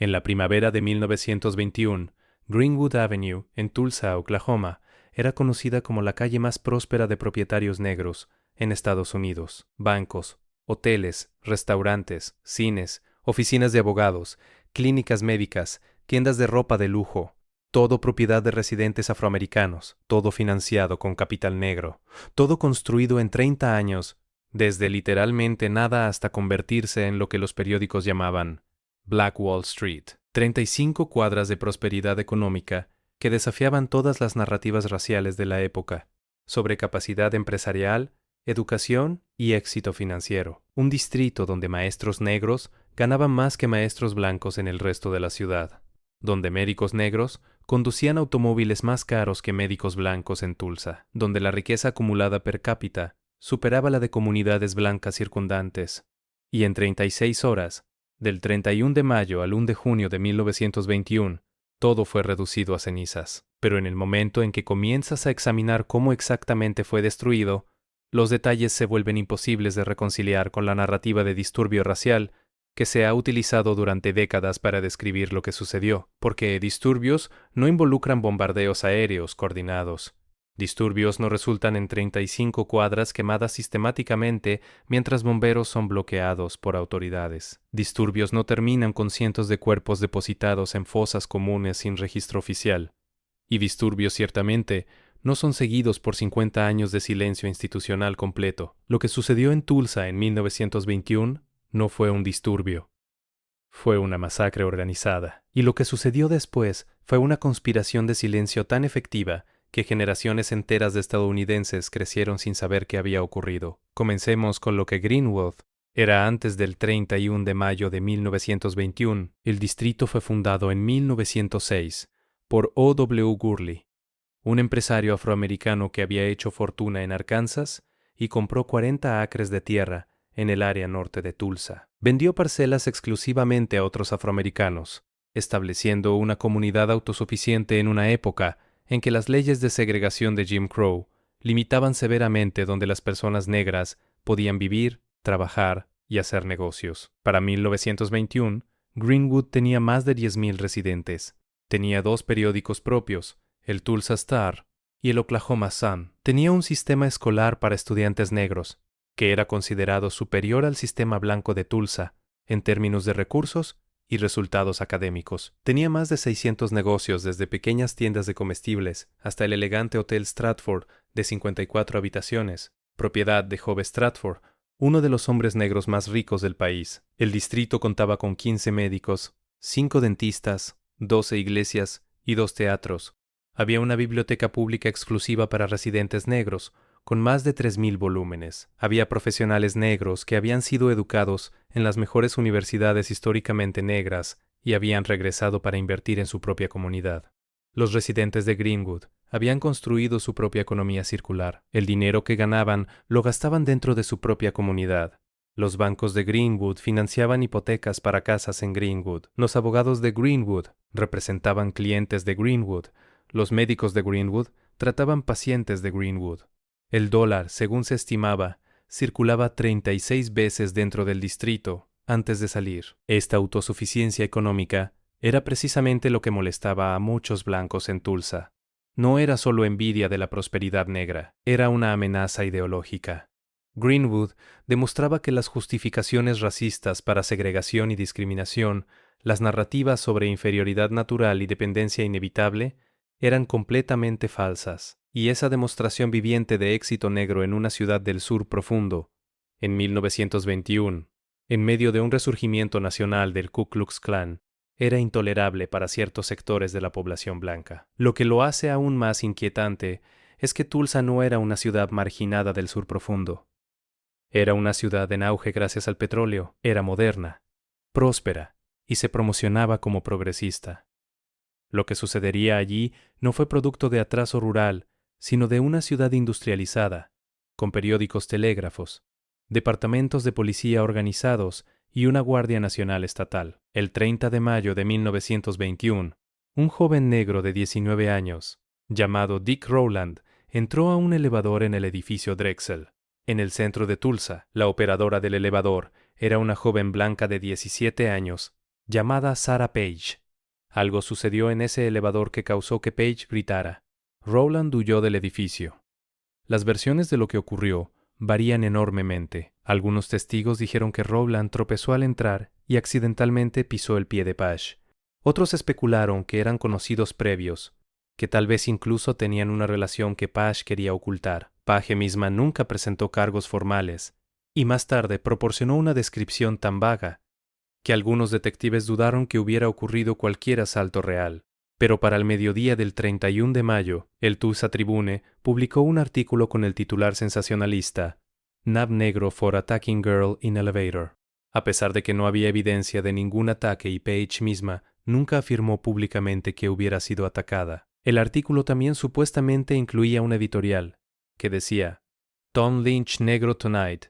En la primavera de 1921, Greenwood Avenue, en Tulsa, Oklahoma, era conocida como la calle más próspera de propietarios negros en Estados Unidos. Bancos, hoteles, restaurantes, cines, oficinas de abogados, clínicas médicas, tiendas de ropa de lujo, todo propiedad de residentes afroamericanos, todo financiado con capital negro, todo construido en 30 años, desde literalmente nada hasta convertirse en lo que los periódicos llamaban Black Wall Street. 35 cuadras de prosperidad económica que desafiaban todas las narrativas raciales de la época, sobre capacidad empresarial, educación y éxito financiero. Un distrito donde maestros negros ganaban más que maestros blancos en el resto de la ciudad, donde médicos negros conducían automóviles más caros que médicos blancos en Tulsa, donde la riqueza acumulada per cápita superaba la de comunidades blancas circundantes, y en 36 horas, del 31 de mayo al 1 de junio de 1921, todo fue reducido a cenizas. Pero en el momento en que comienzas a examinar cómo exactamente fue destruido, los detalles se vuelven imposibles de reconciliar con la narrativa de disturbio racial que se ha utilizado durante décadas para describir lo que sucedió, porque disturbios no involucran bombardeos aéreos coordinados. Disturbios no resultan en 35 cuadras quemadas sistemáticamente mientras bomberos son bloqueados por autoridades. Disturbios no terminan con cientos de cuerpos depositados en fosas comunes sin registro oficial. Y disturbios ciertamente no son seguidos por 50 años de silencio institucional completo. Lo que sucedió en Tulsa en 1921 no fue un disturbio. Fue una masacre organizada. Y lo que sucedió después fue una conspiración de silencio tan efectiva que generaciones enteras de estadounidenses crecieron sin saber qué había ocurrido. Comencemos con lo que Greenwood era antes del 31 de mayo de 1921. El distrito fue fundado en 1906 por O. W. Gurley, un empresario afroamericano que había hecho fortuna en Arkansas y compró 40 acres de tierra en el área norte de Tulsa. Vendió parcelas exclusivamente a otros afroamericanos, estableciendo una comunidad autosuficiente en una época en que las leyes de segregación de Jim Crow limitaban severamente donde las personas negras podían vivir, trabajar y hacer negocios. Para 1921, Greenwood tenía más de 10,000 residentes. Tenía 2 periódicos propios, el Tulsa Star y el Oklahoma Sun. Tenía un sistema escolar para estudiantes negros, que era considerado superior al sistema blanco de Tulsa en términos de recursos y resultados académicos. Tenía más de 600 negocios, desde pequeñas tiendas de comestibles hasta el elegante Hotel Stratford de 54 habitaciones, propiedad de Job Stratford, uno de los hombres negros más ricos del país. El distrito contaba con 15 médicos, 5 dentistas, 12 iglesias y 2 teatros. Había una biblioteca pública exclusiva para residentes negros, con más de 3,000 volúmenes. Había profesionales negros que habían sido educados en las mejores universidades históricamente negras y habían regresado para invertir en su propia comunidad. Los residentes de Greenwood habían construido su propia economía circular. El dinero que ganaban lo gastaban dentro de su propia comunidad. Los bancos de Greenwood financiaban hipotecas para casas en Greenwood. Los abogados de Greenwood representaban clientes de Greenwood. Los médicos de Greenwood trataban pacientes de Greenwood. El dólar, según se estimaba, circulaba 36 veces dentro del distrito antes de salir. Esta autosuficiencia económica era precisamente lo que molestaba a muchos blancos en Tulsa. No era solo envidia de la prosperidad negra, era una amenaza ideológica. Greenwood demostraba que las justificaciones racistas para segregación y discriminación, las narrativas sobre inferioridad natural y dependencia inevitable, eran completamente falsas. Y esa demostración viviente de éxito negro en una ciudad del sur profundo, en 1921, en medio de un resurgimiento nacional del Ku Klux Klan, era intolerable para ciertos sectores de la población blanca. Lo que lo hace aún más inquietante es que Tulsa no era una ciudad marginada del sur profundo. Era una ciudad en auge gracias al petróleo, era moderna, próspera y se promocionaba como progresista. Lo que sucedería allí no fue producto de atraso rural, sino de una ciudad industrializada, con periódicos telégrafos, departamentos de policía organizados y una Guardia Nacional estatal. El 30 de mayo de 1921, un joven negro de 19 años, llamado Dick Rowland, entró a un elevador en el edificio Drexel, en el centro de Tulsa. La operadora del elevador era una joven blanca de 17 años, llamada Sarah Page. Algo sucedió en ese elevador que causó que Page gritara. Rowland huyó del edificio. Las versiones de lo que ocurrió varían enormemente. Algunos testigos dijeron que Rowland tropezó al entrar y accidentalmente pisó el pie de Page. Otros especularon que eran conocidos previos, que tal vez incluso tenían una relación que Page quería ocultar. Page misma nunca presentó cargos formales, y más tarde proporcionó una descripción tan vaga que algunos detectives dudaron que hubiera ocurrido cualquier asalto real. Pero para el mediodía del 31 de mayo, el Tulsa Tribune publicó un artículo con el titular sensacionalista Nab Negro for Attacking Girl in Elevator. A pesar de que no había evidencia de ningún ataque y Page misma nunca afirmó públicamente que hubiera sido atacada, el artículo también supuestamente incluía un editorial que decía Tom Lynch Negro Tonight,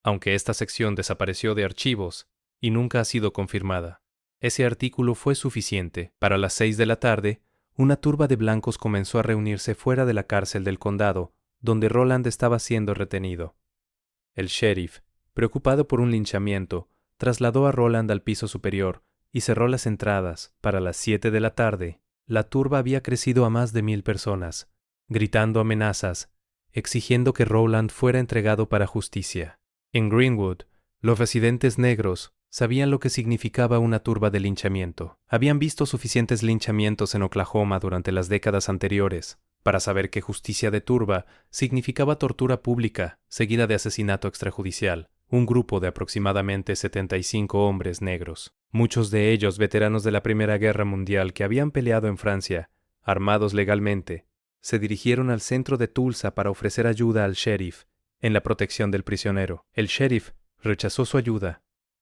aunque esta sección desapareció de archivos y nunca ha sido confirmada. Ese artículo fue suficiente. Para las 6 de la tarde, una turba de blancos comenzó a reunirse fuera de la cárcel del condado, donde Rowland estaba siendo retenido. El sheriff, preocupado por un linchamiento, trasladó a Rowland al piso superior y cerró las entradas. Para las 7 de la tarde, la turba había crecido a más de 1000 personas, gritando amenazas, exigiendo que Rowland fuera entregado para justicia. En Greenwood, los residentes negros sabían lo que significaba una turba de linchamiento. Habían visto suficientes linchamientos en Oklahoma durante las décadas anteriores para saber que justicia de turba significaba tortura pública seguida de asesinato extrajudicial. Un grupo de aproximadamente 75 hombres negros, muchos de ellos veteranos de la Primera Guerra Mundial que habían peleado en Francia, armados legalmente, se dirigieron al centro de Tulsa para ofrecer ayuda al sheriff en la protección del prisionero. El sheriff rechazó su ayuda,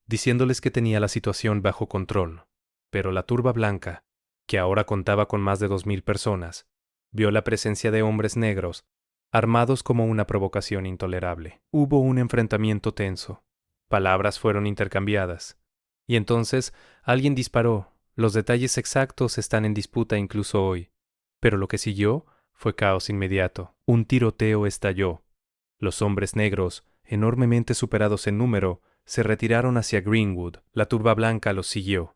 diciéndoles que tenía la situación bajo control. Pero la turba blanca, que ahora contaba con más de 2000 personas, vio la presencia de hombres negros, armados como una provocación intolerable. Hubo un enfrentamiento tenso. Palabras fueron intercambiadas. Y entonces alguien disparó. Los detalles exactos están en disputa incluso hoy. Pero lo que siguió fue caos inmediato. Un tiroteo estalló. Los hombres negros, enormemente superados en número, se retiraron hacia Greenwood. La turba blanca los siguió.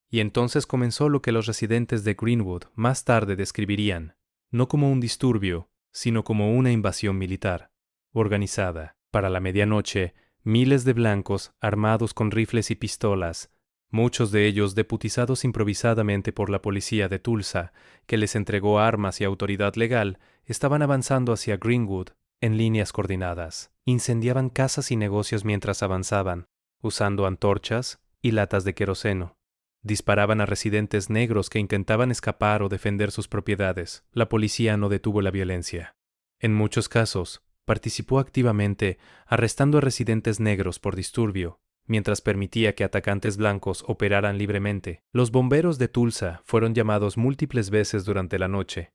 Y entonces comenzó lo que los residentes de Greenwood más tarde describirían, no como un disturbio, sino como una invasión militar, organizada. Para la medianoche, miles de blancos, armados con rifles y pistolas, muchos de ellos deputizados improvisadamente por la policía de Tulsa, que les entregó armas y autoridad legal, estaban avanzando hacia Greenwood en líneas coordinadas. Incendiaban casas y negocios mientras avanzaban, usando antorchas y latas de queroseno. Disparaban a residentes negros que intentaban escapar o defender sus propiedades. La policía no detuvo la violencia. En muchos casos, participó activamente, arrestando a residentes negros por disturbio, mientras permitía que atacantes blancos operaran libremente. Los bomberos de Tulsa fueron llamados múltiples veces durante la noche,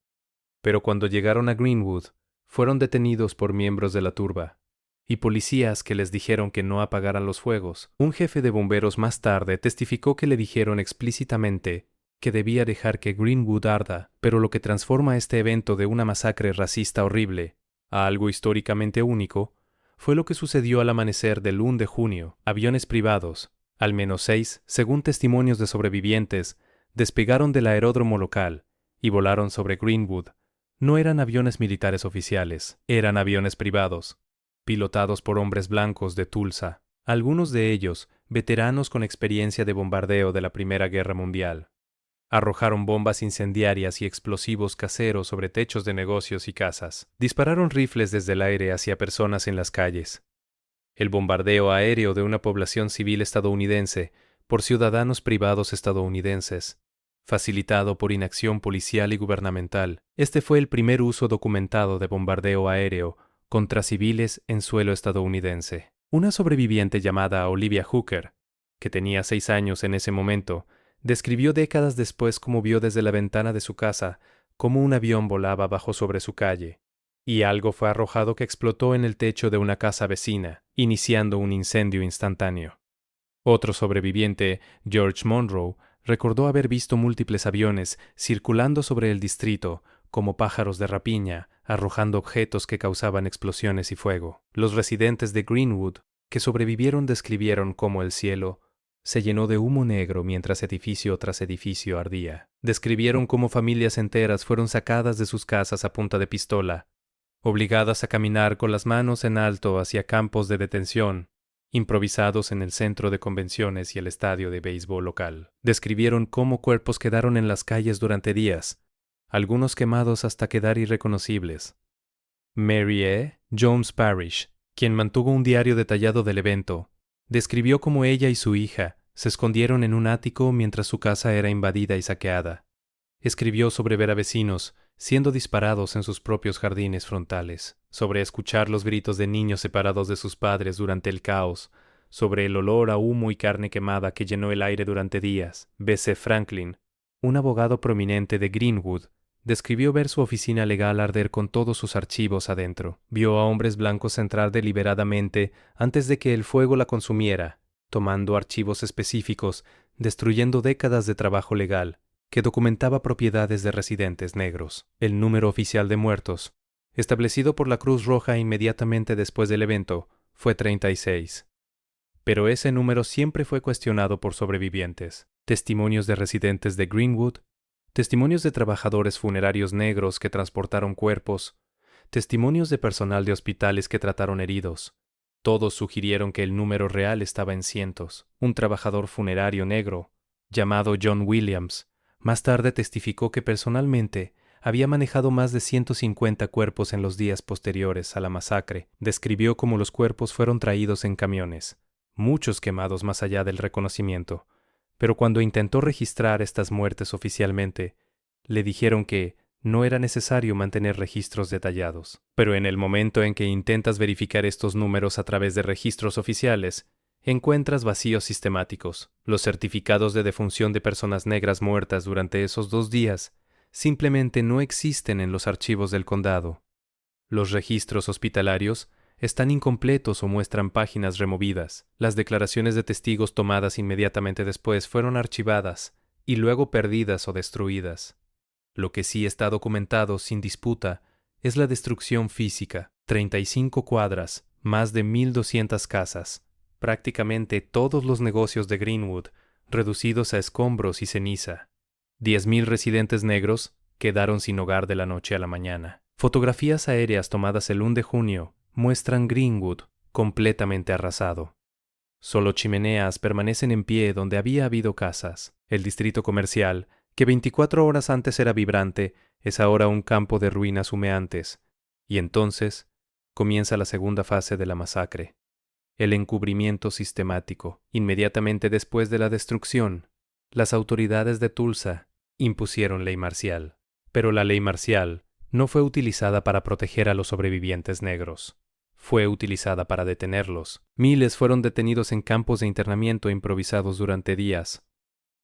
pero cuando llegaron a Greenwood, fueron detenidos por miembros de la turba y policías que les dijeron que no apagaran los fuegos. Un jefe de bomberos más tarde testificó que le dijeron explícitamente que debía dejar que Greenwood arda, pero lo que transforma este evento de una masacre racista horrible a algo históricamente único fue lo que sucedió al amanecer del 1 de junio. Aviones privados, al menos 6, según testimonios de sobrevivientes, despegaron del aeródromo local y volaron sobre Greenwood. No eran aviones militares oficiales, eran aviones privados, pilotados por hombres blancos de Tulsa, algunos de ellos veteranos con experiencia de bombardeo de la Primera Guerra Mundial. Arrojaron bombas incendiarias y explosivos caseros sobre techos de negocios y casas. Dispararon rifles desde el aire hacia personas en las calles. El bombardeo aéreo de una población civil estadounidense por ciudadanos privados estadounidenses, facilitado por inacción policial y gubernamental. Este fue el primer uso documentado de bombardeo aéreo contra civiles en suelo estadounidense. Una sobreviviente llamada Olivia Hooker, que tenía 6 años en ese momento, describió décadas después cómo vio desde la ventana de su casa cómo un avión volaba bajo sobre su calle, y algo fue arrojado que explotó en el techo de una casa vecina, iniciando un incendio instantáneo. Otro sobreviviente, George Monroe, recordó haber visto múltiples aviones circulando sobre el distrito como pájaros de rapiña, arrojando objetos que causaban explosiones y fuego. Los residentes de Greenwood que sobrevivieron describieron cómo el cielo se llenó de humo negro mientras edificio tras edificio ardía. Describieron cómo familias enteras fueron sacadas de sus casas a punta de pistola, obligadas a caminar con las manos en alto hacia campos de detención, improvisados en el centro de convenciones y el estadio de béisbol local. Describieron cómo cuerpos quedaron en las calles durante días, algunos quemados hasta quedar irreconocibles. Mary E. Jones Parrish, quien mantuvo un diario detallado del evento, describió cómo ella y su hija se escondieron en un ático mientras su casa era invadida y saqueada. Escribió sobre ver a vecinos siendo disparados en sus propios jardines frontales, sobre escuchar los gritos de niños separados de sus padres durante el caos, sobre el olor a humo y carne quemada que llenó el aire durante días. B.C. Franklin, un abogado prominente de Greenwood, describió ver su oficina legal arder con todos sus archivos adentro. Vio a hombres blancos entrar deliberadamente antes de que el fuego la consumiera, tomando archivos específicos, destruyendo décadas de trabajo legal que documentaba propiedades de residentes negros. El número oficial de muertos, establecido por la Cruz Roja inmediatamente después del evento, fue 36. Pero ese número siempre fue cuestionado por sobrevivientes, testimonios de residentes de Greenwood, testimonios de trabajadores funerarios negros que transportaron cuerpos, testimonios de personal de hospitales que trataron heridos. Todos sugirieron que el número real estaba en cientos. Un trabajador funerario negro, llamado John Williams, más tarde testificó que personalmente había manejado más de 150 cuerpos en los días posteriores a la masacre. Describió cómo los cuerpos fueron traídos en camiones, muchos quemados más allá del reconocimiento. Pero cuando intentó registrar estas muertes oficialmente, le dijeron que no era necesario mantener registros detallados. Pero en el momento en que intentas verificar estos números a través de registros oficiales, encuentras vacíos sistemáticos. Los certificados de defunción de personas negras muertas durante esos 2 días simplemente no existen en los archivos del condado. Los registros hospitalarios están incompletos o muestran páginas removidas. Las declaraciones de testigos tomadas inmediatamente después fueron archivadas y luego perdidas o destruidas. Lo que sí está documentado sin disputa es la destrucción física. 35 cuadras, más de 1,200 casas, prácticamente todos los negocios de Greenwood reducidos a escombros y ceniza. 10,000 residentes negros quedaron sin hogar de la noche a la mañana. Fotografías aéreas tomadas el 1 de junio muestran Greenwood completamente arrasado. Solo chimeneas permanecen en pie donde había habido casas. El distrito comercial, que 24 horas antes era vibrante, es ahora un campo de ruinas humeantes. Y entonces comienza la segunda fase de la masacre. El encubrimiento sistemático. Inmediatamente después de la destrucción, las autoridades de Tulsa impusieron ley marcial. Pero la ley marcial no fue utilizada para proteger a los sobrevivientes negros. Fue utilizada para detenerlos. Miles fueron detenidos en campos de internamiento improvisados durante días,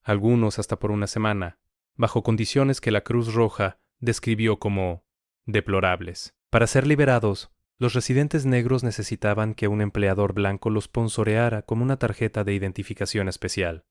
algunos hasta por una semana, bajo condiciones que la Cruz Roja describió como deplorables. Para ser liberados, los residentes negros necesitaban que un empleador blanco los sponsoreara con una tarjeta de identificación especial,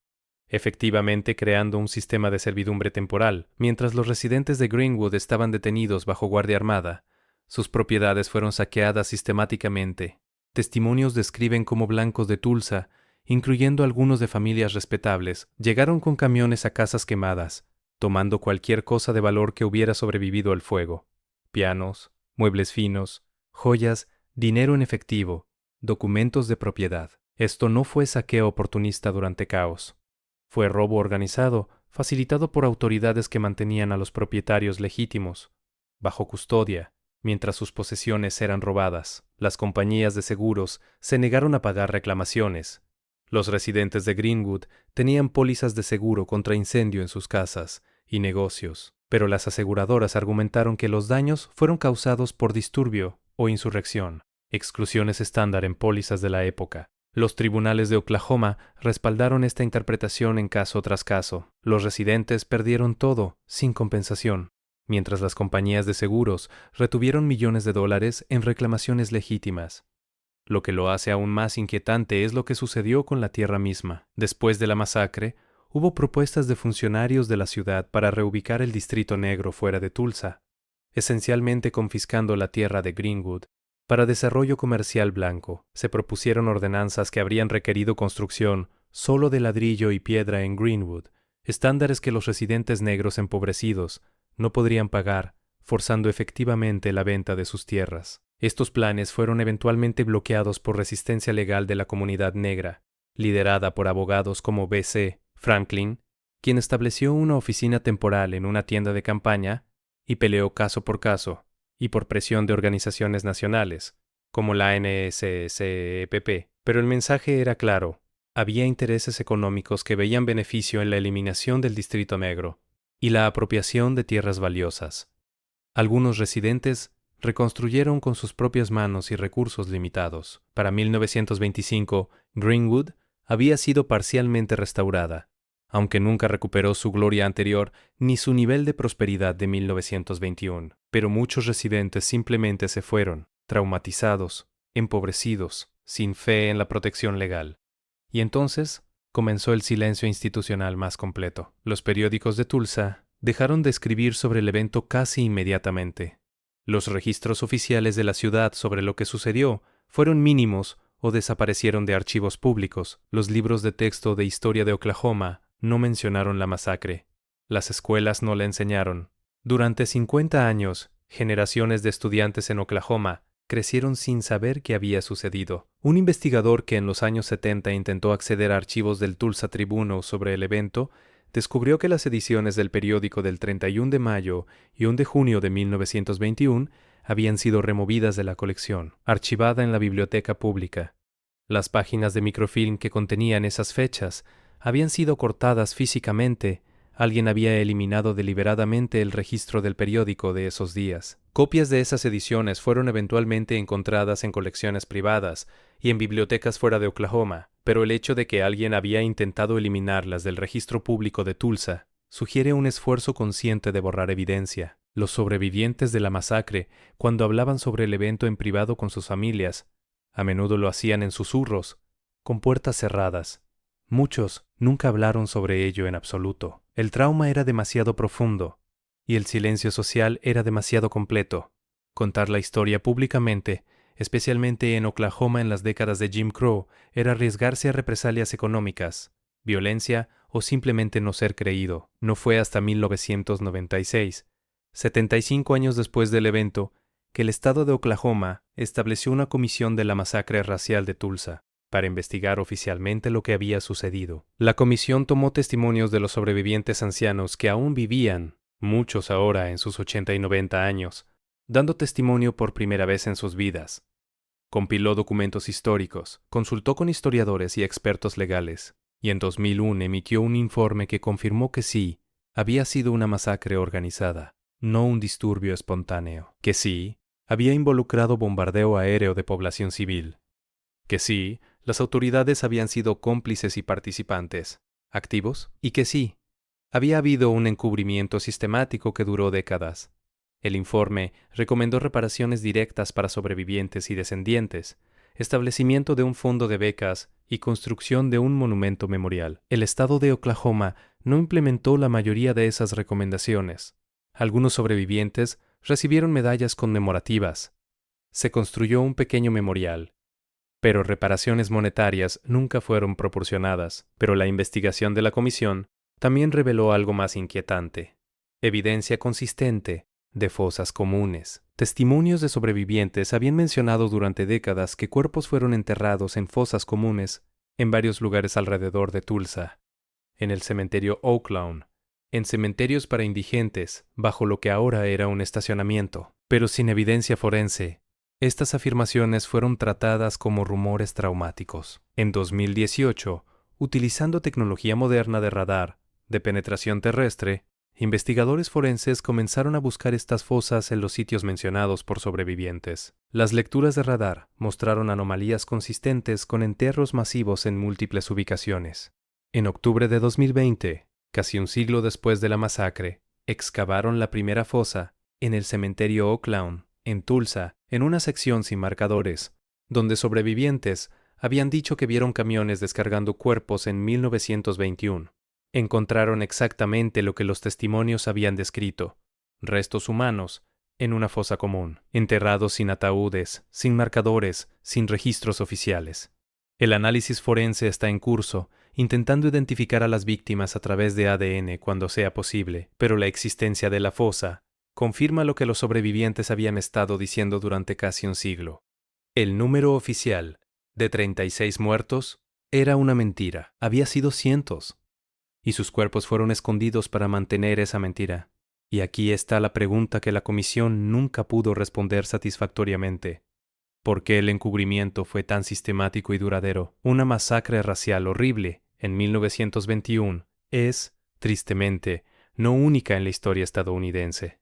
efectivamente creando un sistema de servidumbre temporal. Mientras los residentes de Greenwood estaban detenidos bajo guardia armada, sus propiedades fueron saqueadas sistemáticamente. Testimonios describen cómo blancos de Tulsa, incluyendo algunos de familias respetables, llegaron con camiones a casas quemadas, tomando cualquier cosa de valor que hubiera sobrevivido al fuego: pianos, muebles finos, joyas, dinero en efectivo, documentos de propiedad. Esto no fue saqueo oportunista durante caos. Fue robo organizado, facilitado por autoridades que mantenían a los propietarios legítimos bajo custodia, mientras sus posesiones eran robadas. Las compañías de seguros se negaron a pagar reclamaciones. Los residentes de Greenwood tenían pólizas de seguro contra incendio en sus casas y negocios, pero las aseguradoras argumentaron que los daños fueron causados por disturbio o insurrección, exclusiones estándar en pólizas de la época. Los tribunales de Oklahoma respaldaron esta interpretación en caso tras caso. Los residentes perdieron todo sin compensación, mientras las compañías de seguros retuvieron millones de dólares en reclamaciones legítimas. Lo que lo hace aún más inquietante es lo que sucedió con la tierra misma. Después de la masacre, hubo propuestas de funcionarios de la ciudad para reubicar el distrito negro fuera de Tulsa, esencialmente confiscando la tierra de Greenwood para desarrollo comercial blanco. Se propusieron ordenanzas que habrían requerido construcción solo de ladrillo y piedra en Greenwood, estándares que los residentes negros empobrecidos no podrían pagar, forzando efectivamente la venta de sus tierras. Estos planes fueron eventualmente bloqueados por resistencia legal de la comunidad negra, liderada por abogados como B.C. Franklin, quien estableció una oficina temporal en una tienda de campaña y peleó caso por caso, y por presión de organizaciones nacionales, como la NSCPP. Pero el mensaje era claro: había intereses económicos que veían beneficio en la eliminación del distrito negro y la apropiación de tierras valiosas. Algunos residentes reconstruyeron con sus propias manos y recursos limitados. Para 1925, Greenwood había sido parcialmente restaurada, aunque nunca recuperó su gloria anterior ni su nivel de prosperidad de 1921. Pero muchos residentes simplemente se fueron, traumatizados, empobrecidos, sin fe en la protección legal. Y entonces comenzó el silencio institucional más completo. Los periódicos de Tulsa dejaron de escribir sobre el evento casi inmediatamente. Los registros oficiales de la ciudad sobre lo que sucedió fueron mínimos o desaparecieron de archivos públicos. Los libros de texto de historia de Oklahoma no mencionaron la masacre. Las escuelas no la enseñaron. Durante 50 años, generaciones de estudiantes en Oklahoma crecieron sin saber qué había sucedido. Un investigador que en los años 70 intentó acceder a archivos del Tulsa Tribune sobre el evento descubrió que las ediciones del periódico del 31 de mayo y 1 de junio de 1921 habían sido removidas de la colección, archivada en la biblioteca pública. Las páginas de microfilm que contenían esas fechas habían sido cortadas físicamente. Alguien había eliminado deliberadamente el registro del periódico de esos días. Copias de esas ediciones fueron eventualmente encontradas en colecciones privadas y en bibliotecas fuera de Oklahoma, pero el hecho de que alguien había intentado eliminarlas del registro público de Tulsa sugiere un esfuerzo consciente de borrar evidencia. Los sobrevivientes de la masacre, cuando hablaban sobre el evento en privado con sus familias, a menudo lo hacían en susurros, con puertas cerradas. Muchos nunca hablaron sobre ello en absoluto. El trauma era demasiado profundo y el silencio social era demasiado completo. Contar la historia públicamente, especialmente en Oklahoma en las décadas de Jim Crow, era arriesgarse a represalias económicas, violencia o simplemente no ser creído. No fue hasta 1996, 75 años después del evento, que el estado de Oklahoma estableció una comisión de la masacre racial de Tulsa para investigar oficialmente lo que había sucedido. La comisión tomó testimonios de los sobrevivientes ancianos que aún vivían, muchos ahora en sus 80 y 90 años, dando testimonio por primera vez en sus vidas. Compiló documentos históricos, consultó con historiadores y expertos legales, y en 2001 emitió un informe que confirmó que sí, había sido una masacre organizada, no un disturbio espontáneo, que sí, había involucrado bombardeo aéreo de población civil, que sí, las autoridades habían sido cómplices y participantes, activos, y que sí, había habido un encubrimiento sistemático que duró décadas. El informe recomendó reparaciones directas para sobrevivientes y descendientes, establecimiento de un fondo de becas y construcción de un monumento memorial. El estado de Oklahoma no implementó la mayoría de esas recomendaciones. Algunos sobrevivientes recibieron medallas conmemorativas. Se construyó un pequeño memorial, pero reparaciones monetarias nunca fueron proporcionadas. Pero la investigación de la comisión también reveló algo más inquietante: evidencia consistente de fosas comunes. Testimonios de sobrevivientes habían mencionado durante décadas que cuerpos fueron enterrados en fosas comunes en varios lugares alrededor de Tulsa, en el cementerio Oaklawn, en cementerios para indigentes, bajo lo que ahora era un estacionamiento, pero sin evidencia forense. Estas afirmaciones fueron tratadas como rumores traumáticos. En 2018, utilizando tecnología moderna de radar de penetración terrestre, investigadores forenses comenzaron a buscar estas fosas en los sitios mencionados por sobrevivientes. Las lecturas de radar mostraron anomalías consistentes con entierros masivos en múltiples ubicaciones. En octubre de 2020, casi un siglo después de la masacre, excavaron la primera fosa en el cementerio Oaklawn, en Tulsa, en una sección sin marcadores, donde sobrevivientes habían dicho que vieron camiones descargando cuerpos en 1921. Encontraron exactamente lo que los testimonios habían descrito: restos humanos en una fosa común, enterrados sin ataúdes, sin marcadores, sin registros oficiales. El análisis forense está en curso intentando identificar a las víctimas a través de ADN cuando sea posible, pero la existencia de la fosa confirma lo que los sobrevivientes habían estado diciendo durante casi un siglo. El número oficial de 36 muertos era una mentira. Había sido cientos. Y sus cuerpos fueron escondidos para mantener esa mentira. Y aquí está la pregunta que la comisión nunca pudo responder satisfactoriamente. ¿Por qué el encubrimiento fue tan sistemático y duradero? Una masacre racial horrible en 1921 es, tristemente, no única en la historia estadounidense.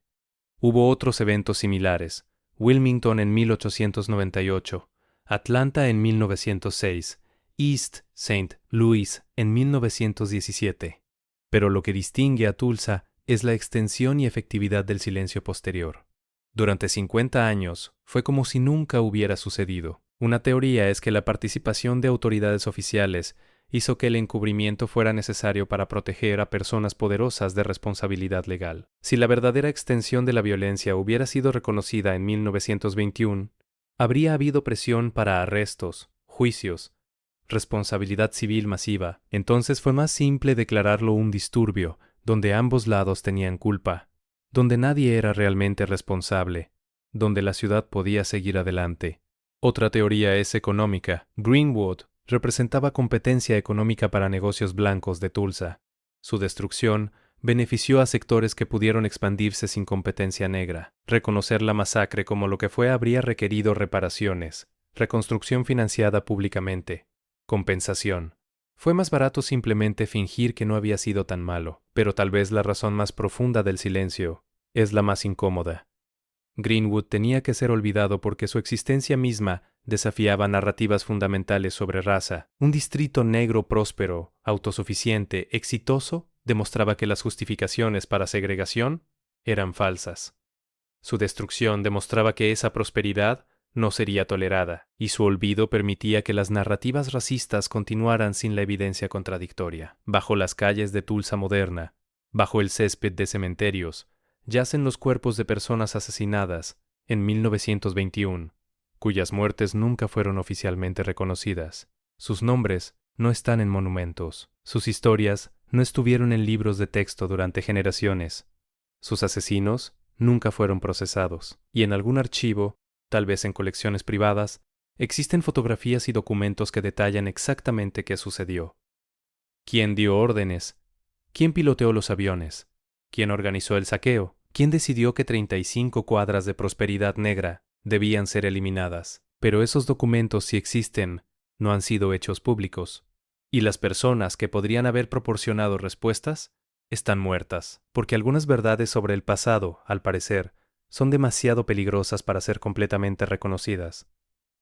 Hubo otros eventos similares: Wilmington en 1898, Atlanta en 1906, East St. Louis en 1917. Pero lo que distingue a Tulsa es la extensión y efectividad del silencio posterior. Durante 50 años fue como si nunca hubiera sucedido. Una teoría es que la participación de autoridades oficiales hizo que el encubrimiento fuera necesario para proteger a personas poderosas de responsabilidad legal. Si la verdadera extensión de la violencia hubiera sido reconocida en 1921, habría habido presión para arrestos, juicios, responsabilidad civil masiva. Entonces fue más simple declararlo un disturbio, donde ambos lados tenían culpa, donde nadie era realmente responsable, donde la ciudad podía seguir adelante. Otra teoría es económica. Greenwood representaba competencia económica para negocios blancos de Tulsa. Su destrucción benefició a sectores que pudieron expandirse sin competencia negra. Reconocer la masacre como lo que fue habría requerido reparaciones, reconstrucción financiada públicamente, compensación. Fue más barato simplemente fingir que no había sido tan malo, pero tal vez la razón más profunda del silencio es la más incómoda. Greenwood tenía que ser olvidado porque su existencia misma desafiaba narrativas fundamentales sobre raza. Un distrito negro próspero, autosuficiente, exitoso, demostraba que las justificaciones para segregación eran falsas. Su destrucción demostraba que esa prosperidad no sería tolerada, y su olvido permitía que las narrativas racistas continuaran sin la evidencia contradictoria. Bajo las calles de Tulsa moderna, bajo el césped de cementerios, yacen los cuerpos de personas asesinadas en 1921, cuyas muertes nunca fueron oficialmente reconocidas. Sus nombres no están en monumentos. Sus historias no estuvieron en libros de texto durante generaciones. Sus asesinos nunca fueron procesados. Y en algún archivo, tal vez en colecciones privadas, existen fotografías y documentos que detallan exactamente qué sucedió. ¿Quién dio órdenes? ¿Quién piloteó los aviones? ¿Quién organizó el saqueo? ¿Quién decidió que 35 cuadras de prosperidad negra debían ser eliminadas? Pero esos documentos, si existen, no han sido hechos públicos. Y las personas que podrían haber proporcionado respuestas están muertas, porque algunas verdades sobre el pasado, al parecer, son demasiado peligrosas para ser completamente reconocidas.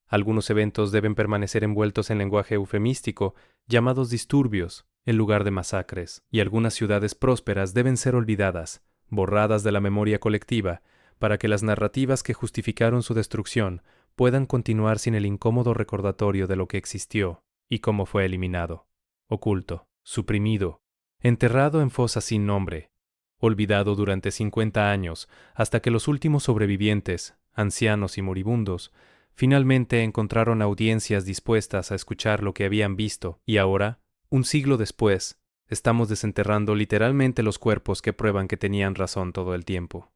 Algunos eventos deben permanecer envueltos en lenguaje eufemístico, llamados disturbios, en lugar de masacres, y algunas ciudades prósperas deben ser olvidadas, borradas de la memoria colectiva, para que las narrativas que justificaron su destrucción puedan continuar sin el incómodo recordatorio de lo que existió y cómo fue eliminado, oculto, suprimido, enterrado en fosas sin nombre, olvidado durante 50 años hasta que los últimos sobrevivientes, ancianos y moribundos, finalmente encontraron audiencias dispuestas a escuchar lo que habían visto, y ahora, un siglo después, estamos desenterrando literalmente los cuerpos que prueban que tenían razón todo el tiempo.